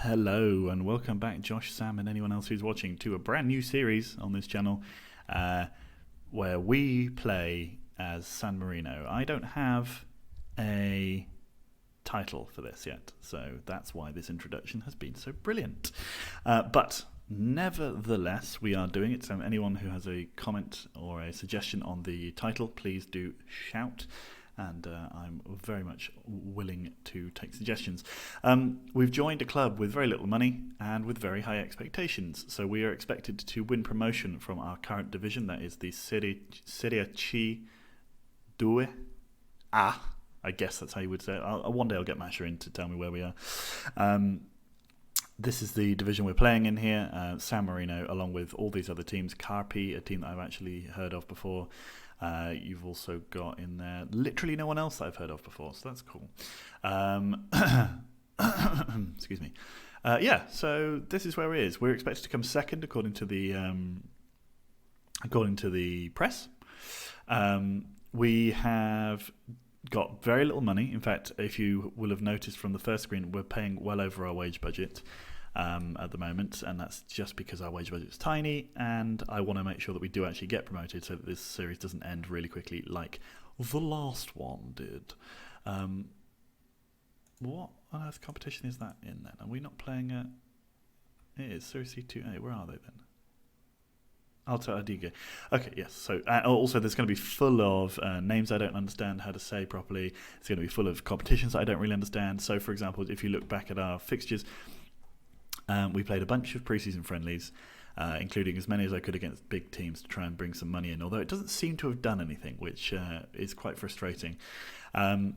Hello and welcome back, Josh, Sam, and anyone else who's watching, to a brand new series on this channel where we play as San Marino. I don't have a title for this yet, so that's why this introduction has been so brilliant. But nevertheless, we are doing it, so anyone who has a comment or a suggestion on the title, please do shout. And I'm very much willing to take suggestions. We've joined a club with very little money and with very high expectations. So we are expected to win promotion from our current division, that is the Serie C 2 A. I guess that's how you would say it. One day I'll get Masha in to tell me where we are. This is the division we're playing in here. San Marino, along with all these other teams. Carpi, a team that I've actually heard of before. You've also got in there literally no one else that I've heard of before, so that's cool. Excuse me. So this is where it is. We're expected to come second according to the press. We have got very little money. In fact, if you will have noticed from the first screen, we're paying well over our wage budget at the moment, and that's just because our wage budget is tiny, and I want to make sure that we do actually get promoted so that this series doesn't end really quickly like the last one did. What on earth competition is that in then? Are we not playing it? It is Series C 2A. Where are they then? Alta Adige. Okay, yes. So also there's going to be full of names I don't understand how to say properly. It's going to be full of competitions that I don't really understand. So, for example, if you look back at our fixtures, we played a bunch of preseason friendlies, including as many as I could against big teams to try and bring some money in, although it doesn't seem to have done anything, which is quite frustrating. And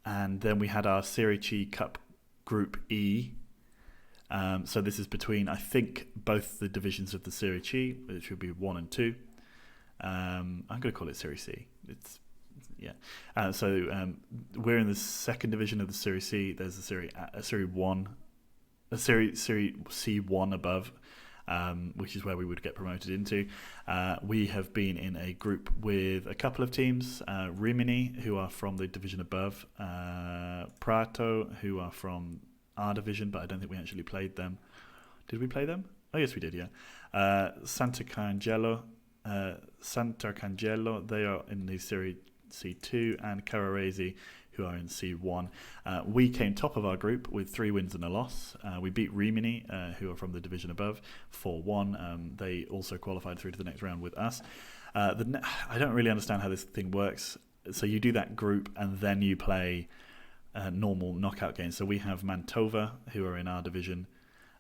then we had our Serie C Cup Group E. So this is between, I think, both the divisions of the Serie C, which would be 1 and 2. I'm going to call it Serie C. We're in the second division of the Serie C. There's a Serie C1 above, which is where we would get promoted into. We have been in a group with a couple of teams, Rimini, who are from the division above, Prato, who are from our division, but I don't think we actually played them. Did we play them? Oh, yes, we did, yeah. Sant'Arcangelo, they are in the Serie C2, and Carraresi, who are in C1. We came top of our group with 3 wins and a loss. We beat Rimini, who are from the division above, 4-1. They also qualified through to the next round with us. I don't really understand how this thing works. So you do that group, and then you play normal knockout games. So we have Mantova, who are in our division,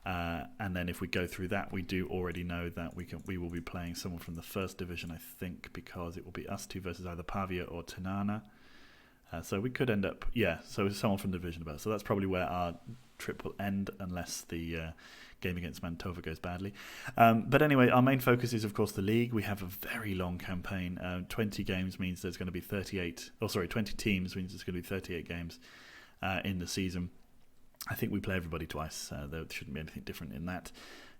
and then if we go through that, we do already know that we will be playing someone from the first division, I think, because it will be us two versus either Pavia or Tanana. So we could end up, so someone from the division above. So that's probably where our trip will end, unless the game against Mantova goes badly. But anyway, our main focus is, of course, the league. We have a very long campaign. 20 games means there's going to be 20 teams means there's going to be 38 games in the season. I think we play everybody twice. There shouldn't be anything different in that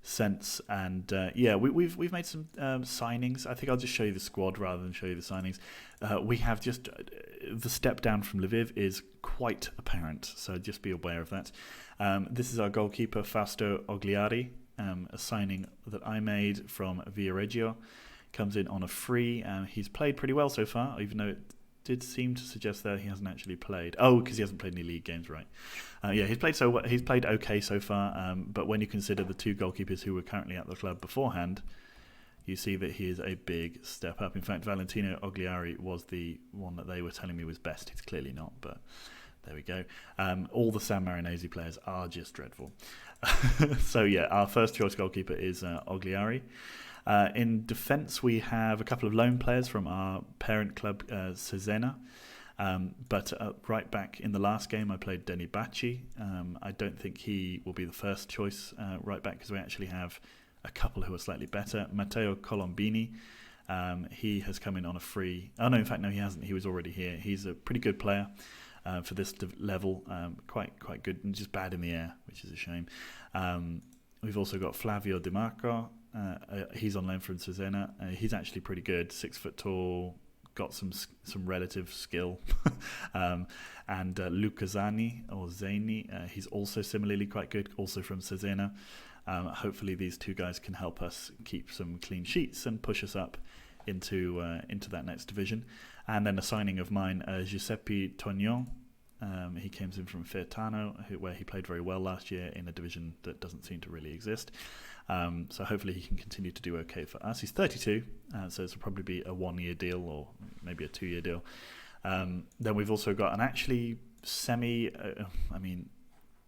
sense. And we've made some signings. I think I'll just show you the squad rather than show you the signings. We have just the step down from Lviv is quite apparent, so just be aware of that. This is our goalkeeper, Fausto Ogliari, a signing that I made from Viareggio. Comes in on a free. He's played pretty well so far, even though it did seem to suggest that he hasn't actually played. Oh, because he hasn't played any league games, right? He's played okay so far. But when you consider the 2 goalkeepers who were currently at the club beforehand, you see that he is a big step up. In fact, Valentino Ogliari was the one that they were telling me was best. He's clearly not, but there we go. All the Sammarinese players are just dreadful. So our first choice goalkeeper is Ogliari. In defence, we have a couple of loan players from our parent club, Cesena. But right back in the last game, I played Denny Bacci. I don't think he will be the first choice right back, because we actually have a couple who are slightly better. Matteo Colombini, he has come in on a free. Oh, no, in fact, no, he hasn't. He was already here. He's a pretty good player for this level, quite good, and just bad in the air, which is a shame. We've also got Flavio Di Marco. He's on loan from Cesena. He's actually pretty good, 6 foot tall, got some relative skill. And Luca Zani, or Zani, he's also similarly quite good, also from Cesena. Hopefully these two guys can help us keep some clean sheets and push us up into that next division. And then a signing of mine, Giuseppe Tognon. He came in from Faetano, where he played very well last year in a division that doesn't seem to really exist. So hopefully he can continue to do okay for us. He's 32, so this will probably be a 1-year deal or maybe a 2-year deal. Then we've also got an actually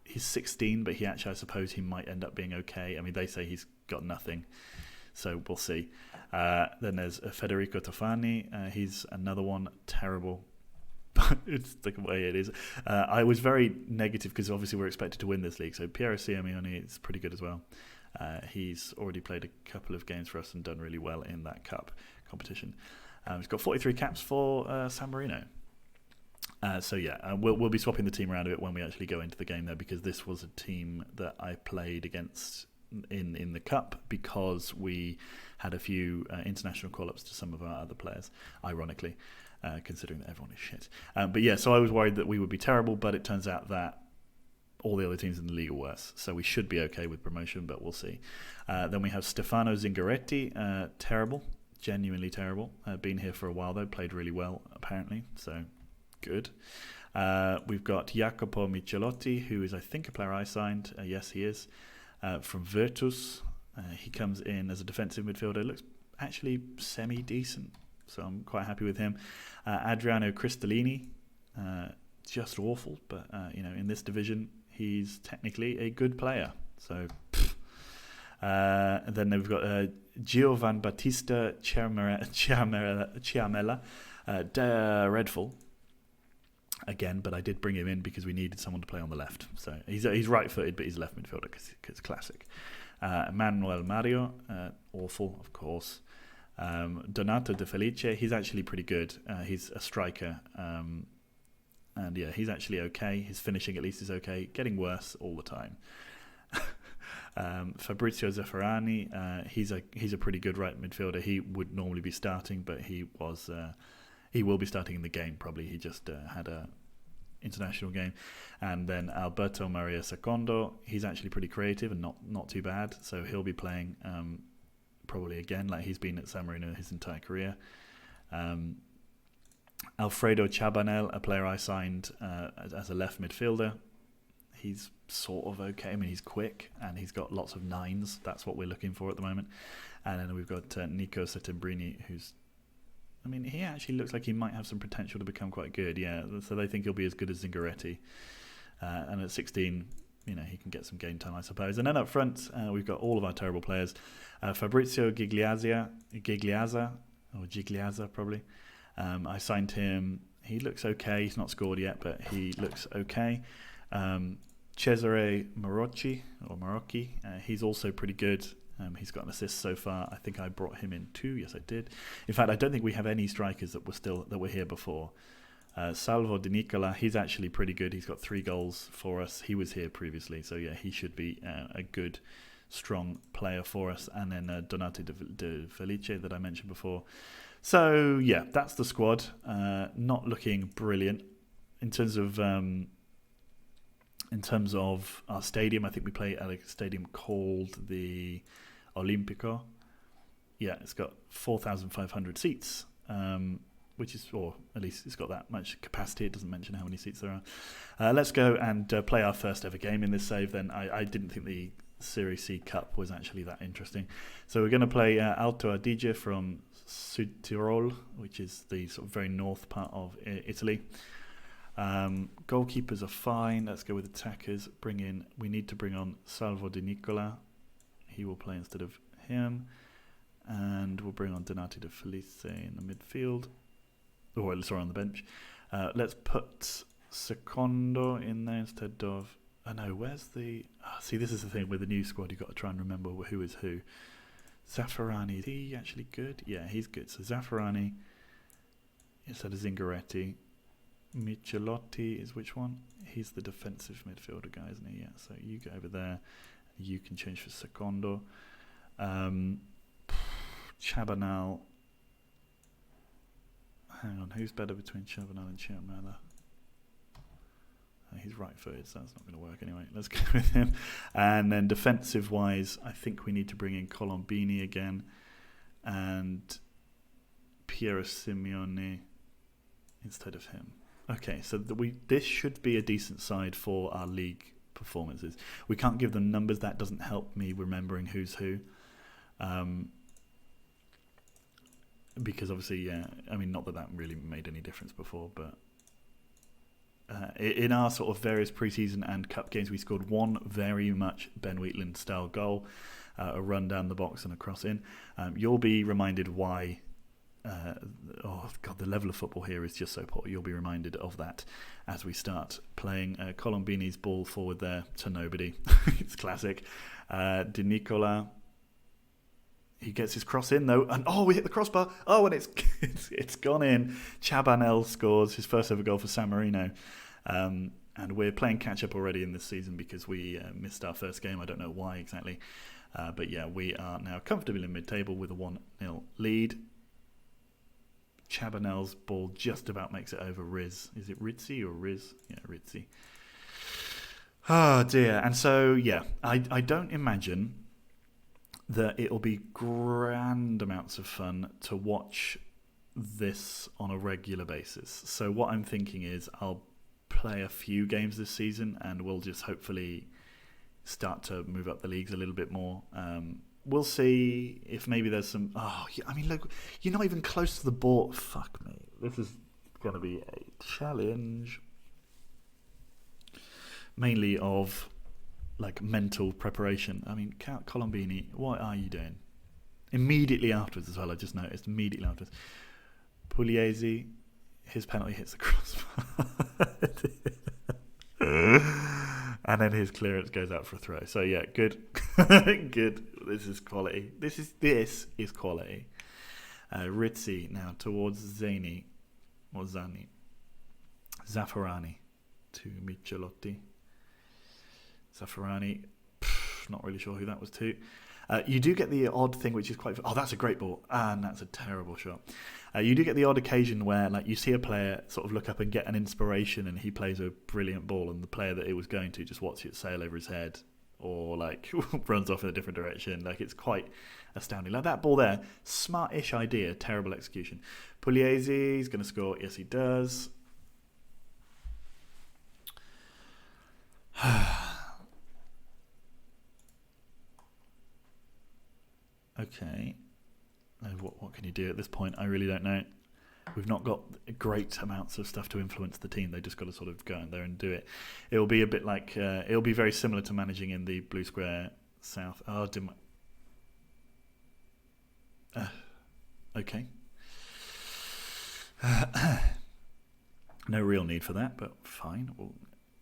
he's 16, but he actually, I suppose he might end up being okay. I mean, they say he's got nothing, so we'll see. Then there's Federico Tofani. He's another one, terrible. But it's the way it is. I was very negative because obviously we're expected to win this league. So Piero Simeone is pretty good as well. He's already played a couple of games for us and done really well in that cup competition. He's got 43 caps for San Marino. We'll be swapping the team around a bit when we actually go into the game there, because this was a team that I played against in the cup because we had a few international call-ups to some of our other players, ironically. Considering that everyone is shit. So I was worried that we would be terrible, but it turns out that all the other teams in the league are worse. So we should be okay with promotion, but we'll see. Then we have Stefano Zingaretti, terrible, genuinely terrible. Been here for a while though, played really well apparently, so good. We've got Jacopo Michelotti, who is I think a player I signed. Yes, he is, from Virtus. He comes in as a defensive midfielder, looks actually semi-decent. So I'm quite happy with him. Adriano Cristallini, just awful, but in this division he's technically a good player. So, and then we've got Giovan Battista Chiamella, dreadful again, but I did bring him in because we needed someone to play on the left. So he's right-footed, but he's a left midfielder because it's classic. Manuel Mario, awful, of course. Donato De Felice, he's actually pretty good. He's a striker, and he's actually okay. His finishing at least is okay. Getting worse all the time. Fabrizio Zaffarani, he's a pretty good right midfielder. He would normally be starting, but he will be starting in the game probably. He just had a international game. And then Alberto Maria Secondo, he's actually pretty creative and not too bad. So he'll be playing. Probably again, like he's been at San Marino his entire career. Alfredo Chabanel, a player I signed as a left midfielder. He's sort of okay. I mean, he's quick and he's got lots of nines. That's what we're looking for at the moment. And then we've got Nico Settembrini, he actually looks like he might have some potential to become quite good. Yeah, so they think he'll be as good as Zingaretti. And at 16, he can get some game time, I suppose. And then up front, we've got all of our terrible players. Fabrizio Gigliazza, or Gigliazza probably. I signed him. He looks okay. He's not scored yet, but he looks okay. Cesare Marocchi, he's also pretty good. He's got an assist so far. I think I brought him in too. Yes, I did. In fact, I don't think we have any strikers that were here before. Salvo Di Nicola, he's actually pretty good. He's got 3 goals for us. He was here previously, so yeah, he should be a good, strong player for us. And then Donato De Felice that I mentioned before. So yeah, that's the squad. Not looking brilliant in terms of our stadium. I think we play at a stadium called the Olimpico. Yeah, it's got 4,500 seats. Which is, or at least it's got that much capacity. It doesn't mention how many seats there are. Let's go and play our first ever game in this save then. I didn't think the Serie C Cup was actually that interesting. So we're going to play Alto Adige from Südtirol, which is the sort of very north part of Italy. Goalkeepers are fine. Let's go with attackers. We need to bring on Salvo Di Nicola. He will play instead of him. And we'll bring on Donato De Felice in the midfield. Or on the bench. Let's put Secondo in there instead of... Oh no, where's the... see, this is the thing with the new squad. You've got to try and remember who is who. Zaffarani, is he actually good? Yeah, he's good. So Zaffarani instead of Zingaretti. Michelotti is which one? He's the defensive midfielder guy, isn't he? Yeah, so you go over there. You can change for Secondo. Chabanal... Hang on, who's better between Chabanel and Chiamala? He's right-footed, so that's not going to work anyway. Let's go with him. And then defensive-wise, I think we need to bring in Colombini again and Piero Simeone instead of him. Okay, so this should be a decent side for our league performances. We can't give them numbers. That doesn't help me remembering who's who. Because obviously, yeah, I mean, not that really made any difference before, but in our sort of various preseason and cup games, we scored one very much Ben Wheatland style goal, a run down the box and a cross in. You'll be reminded why. Oh God, the level of football here is just so poor. You'll be reminded of that as we start playing. Colombini's ball forward there to nobody. It's classic. Di Nicola. He gets his cross in though, and we hit the crossbar. And it's gone in. Chabanel scores his first ever goal for Sammarino, and we're playing catch up already in this season because we missed our first game. I don't know why exactly, but yeah, we are now comfortably in mid-table with a 1-0 lead. Chabanel's ball just about makes it over Riz. Is it Rizzi or Riz? Yeah, Rizzi. Oh dear. And so yeah, I don't imagine that it'll be grand amounts of fun to watch this on a regular basis. So what I'm thinking is I'll play a few games this season and we'll just hopefully start to move up the leagues a little bit more. We'll see if maybe there's some... I mean, look, you're not even close to the ball. Fuck me. This is going to be a challenge. Mainly of... like mental preparation. I mean, Colombini, what are you doing? Immediately afterwards as well, I just noticed, immediately afterwards. Pugliese, his penalty hits the crossbar. And then his clearance goes out for a throw. So yeah, good. Good. This is quality. This is quality. Rizzi now towards Zani. Zaffarani to Michelotti. Zaffarani, not really sure who that was to. You do get the odd thing, which is quite... that's a great ball. And that's a terrible shot. You do get the odd occasion where like you see a player sort of look up and get an inspiration and he plays a brilliant ball and the player that it was going to just watch it sail over his head or like runs off in a different direction. Like it's quite astounding. Like that ball there, smart-ish idea, terrible execution. Pugliese is going to score. Yes, he does. Okay. What can you do at this point? I really don't know. We've not got great amounts of stuff to influence the team. They just got to sort of go in there and do it. It'll be a bit like... it'll be very similar to managing in the Blue Square South. Okay. No real need for that, but fine.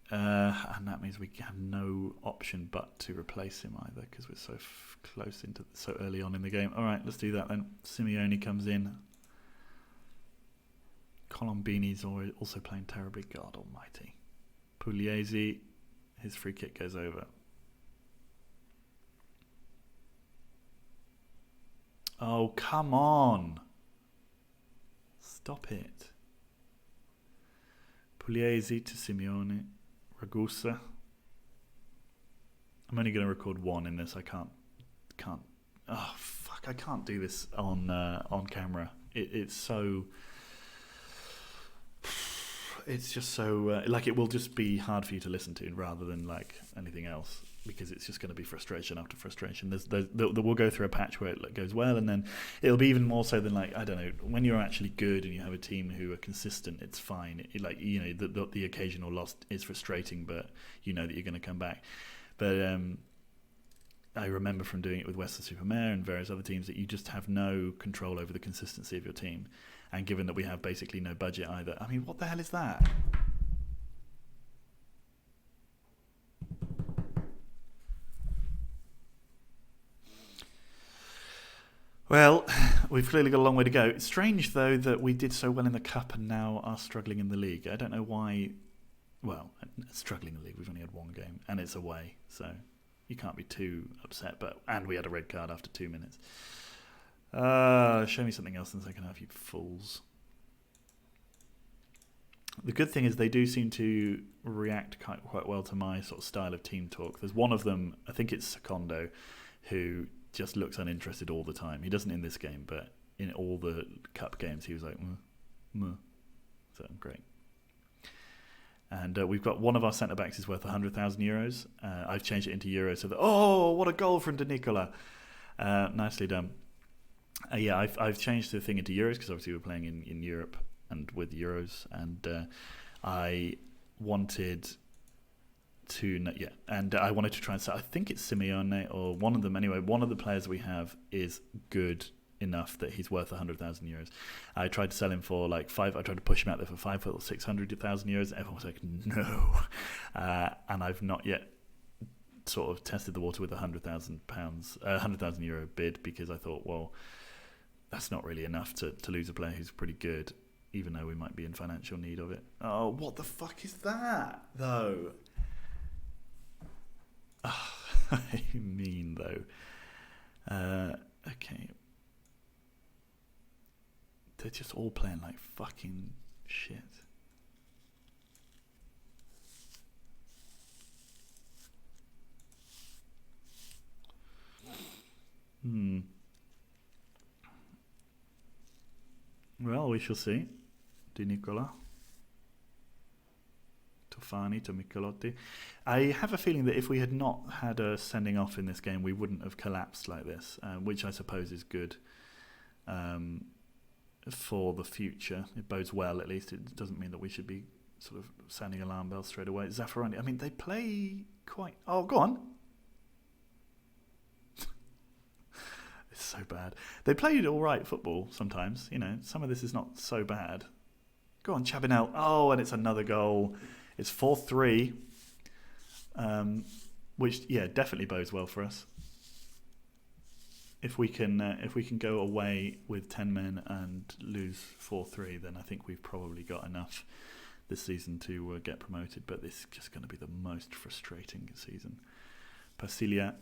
And that means we have no option but to replace him either because we're so close so early on in the game. All right, let's do that then. Simeone comes in. Colombini's also playing terribly. God almighty. Pugliese, his free kick goes over. Oh, come on. Stop it. Pugliese to Simeone. Ragusa. I'm only going to record one in this. I can't. Oh fuck! I can't do this on camera. It's so. It's just so like it will just be hard for you to listen to rather than like anything else because it's just going to be frustration after frustration. We'll go through a patch where it goes well, and then it'll be even more so than like I don't know when you're actually good and you have a team who are consistent. It's fine. The occasional loss is frustrating, but you know that you're going to come back. But I remember from doing it with Leicester-Super-Mare and various other teams that you just have no control over the consistency of your team. And given that we have basically no budget either, I mean, what the hell is that? Well, we've clearly got a long way to go. It's strange, though, that we did so well in the Cup and now are struggling in the League. I don't know why... Well, struggling in the League, we've only had one game, and it's away, so you can't be too upset. And we had a red card after 2 minutes. Show me something else in the second half, you fools. The good thing is they do seem to react quite well to my sort of style of team talk. There's one of them, I think it's Secondo, who just looks uninterested all the time. He doesn't in this game, but in all the cup games he was like, so great. And we've got one of our centre-backs is worth €100,000. I've changed it into euros so that, what a goal from De Nicola. Nicely done. I've changed the thing into euros because obviously we're playing in Europe and with euros. And I wanted to, and I wanted to try and say, I think it's Simeone or one of them anyway. One of the players we have is good enough that he's worth €100,000. I tried to sell him for like five. I tried to push him out there for €500,000 or €600,000. Everyone was like, no. And I've not yet sort of tested the water with £100,000, €100,000 bid because I thought, well, that's not really enough to lose a player who's pretty good, even though we might be in financial need of it. Oh, what the fuck is that though? I mean though. Okay. They're just all playing like fucking shit. Well, we shall see. Di Nicola. Tofani to Michelotti. I have a feeling that if we had not had a sending off in this game, we wouldn't have collapsed like this, which I suppose is good. For the future, it bodes well. At least it doesn't mean that we should be sort of sounding alarm bells straight away. Zaffarani, I mean, they play quite. Oh, go on. It's so bad. They played all right football sometimes. You know, some of this is not so bad. Go on, Chabinel. Oh, and it's another goal. It's 4-3, which definitely bodes well for us. If we can go away with 10 men and lose 4-3, then I think we've probably got enough this season to get promoted. But this is just going to be the most frustrating season. Pasilia.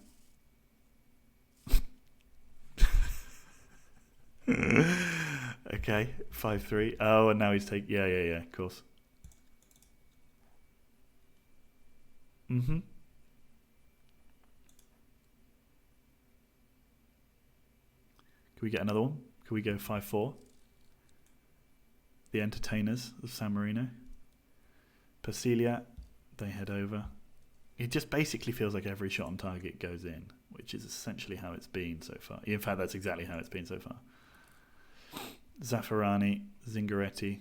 Okay, 5-3. Oh, and now he's taking. Yeah, of course. Can we get another one? Can we go 5-4? The entertainers of San Marino. Pasilia, they head over. It just basically feels like every shot on target goes in, which is essentially how it's been so far. In fact, that's exactly how it's been so far. Zaffarani, Zingaretti,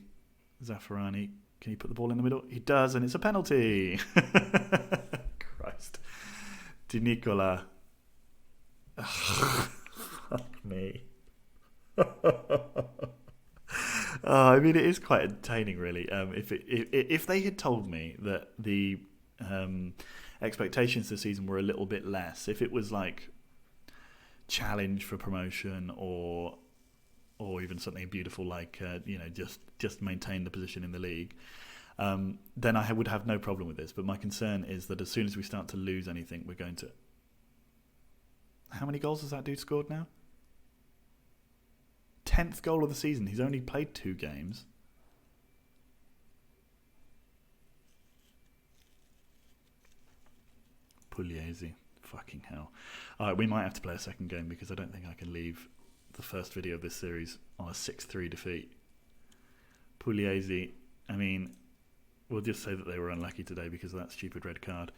Zaffarani. Can he put the ball in the middle? He does, and it's a penalty. Christ. Di Nicola. Fuck me. I mean, it is quite entertaining, really. If they had told me that the expectations this season were a little bit less, if it was like challenge for promotion or even something beautiful like just maintain the position in the league, then I would have no problem with this. But my concern is that as soon as we start to lose anything, we're going to. How many goals has that dude scored now? 10th goal of the season. He's only played 2 games. Pugliese. Fucking hell. Alright, we might have to play a second game because I don't think I can leave the first video of this series on a 6-3 defeat. Pugliese, I mean, we'll just say that they were unlucky today because of that stupid red card.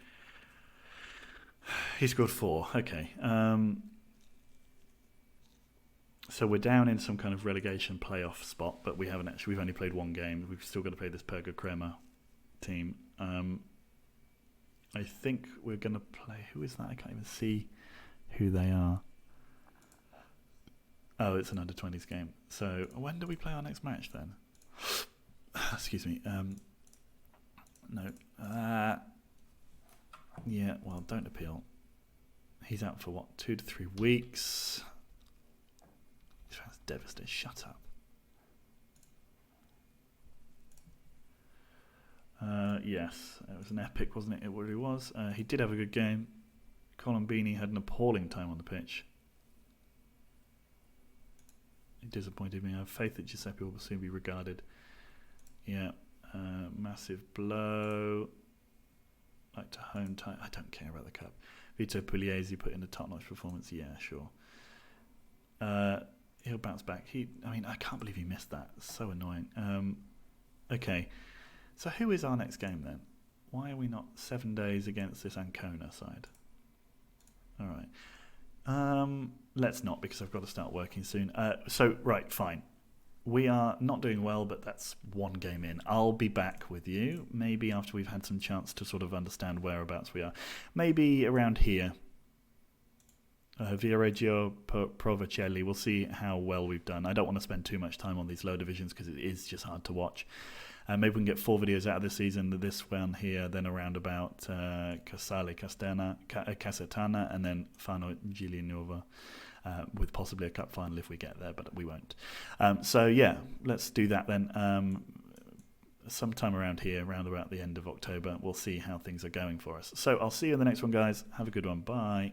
He scored 4. Okay. So we're down in some kind of relegation playoff spot, but we've only played 1 game. We've still got to play this Perga Crema team. I think we're going to play. Who is that? I can't even see who they are. Oh, it's an under-20s game. So when do we play our next match then? Excuse me. No. Yeah, well, don't appeal. He's out for what, 2 to 3 weeks? That's devastating. Shut up. Yes, it was an epic, wasn't it? It really was. He did have a good game. Colombini had an appalling time on the pitch. He disappointed me. I have faith that Giuseppe will soon be regarded. Yeah. Massive blow. Like to home time. I don't care about the cup. Vito Pugliese put in a top-notch performance. Yeah, sure. He'll bounce back. I can't believe he missed that. It's so annoying. Okay. So who is our next game then? Why are we not 7 days against this Ancona side? All right. Let's not, because I've got to start working soon. Right, fine. We are not doing well, but that's one game in. I'll be back with you, maybe after we've had some chance to sort of understand whereabouts we are. Maybe around here. Viareggio, Provercelli. We'll see how well we've done. I don't want to spend too much time on these low divisions because it is just hard to watch. Maybe we can get 4 videos out of this season. This one here, then around about Casale Casetana, and then Fano Giulianova, with possibly a cup final if we get there, but we won't. Let's do that then. Sometime around here, around about the end of October, we'll see how things are going for us. So I'll see you in the next one, guys. Have a good one. Bye.